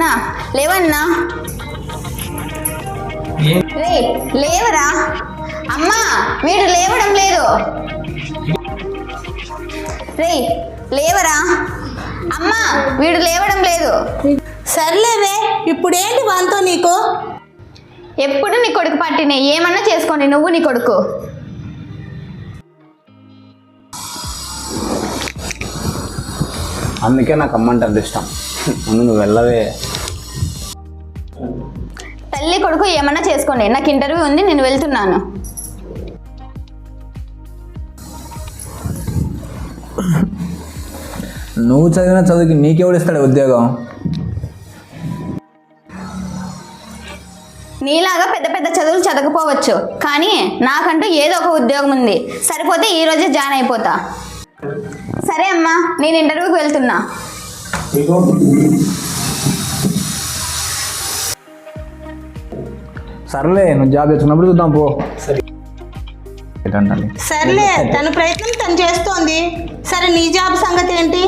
నా లేవన్నా, రే లేవరా. అమ్మా వీడు లేవడం లేదు. రే లేవరా. అమ్మా వీడు లేవడం లేదు. సర్లేవే, ఇప్పుడేంటి వాంతో నీకు? ఎప్పుడు నీ కొడుకు పట్టినే, ఏమన్నా చేసుకోండి నువ్వు నీ కొడుకు. అందుకే నాకు అమ్మంటే అంత ఇష్టం. ముందు నువ్వు వెళ్ళవే. తల్లి కొడుకు ఏమన్నా చేసుకోండి, నాకు ఇంటర్వ్యూ ఉంది, నేను వెళ్తున్నాను. నువ్వు చదివిన చదువుకి నీకెవడు ఇస్తాడు ఉద్యోగం? నీలాగా పెద్ద పెద్ద చదువులు చదవకపోవచ్చు, కానీ నాకంటూ ఏదో ఒక ఉద్యోగం ఉంది. సరిపోతే ఈ రోజే జాయిన్ అయిపోతా. సరే అమ్మా, నేను ఇంటర్వ్యూకి వెళ్తున్నా. సర్లే, నువ్వు జాబ్ తెచ్చుకున్నప్పుడు చూద్దాం పో. సర్లే, తన ప్రయత్నం తను చేస్తోంది. సరే నీ జాబ్ సంగతి ఏంటి?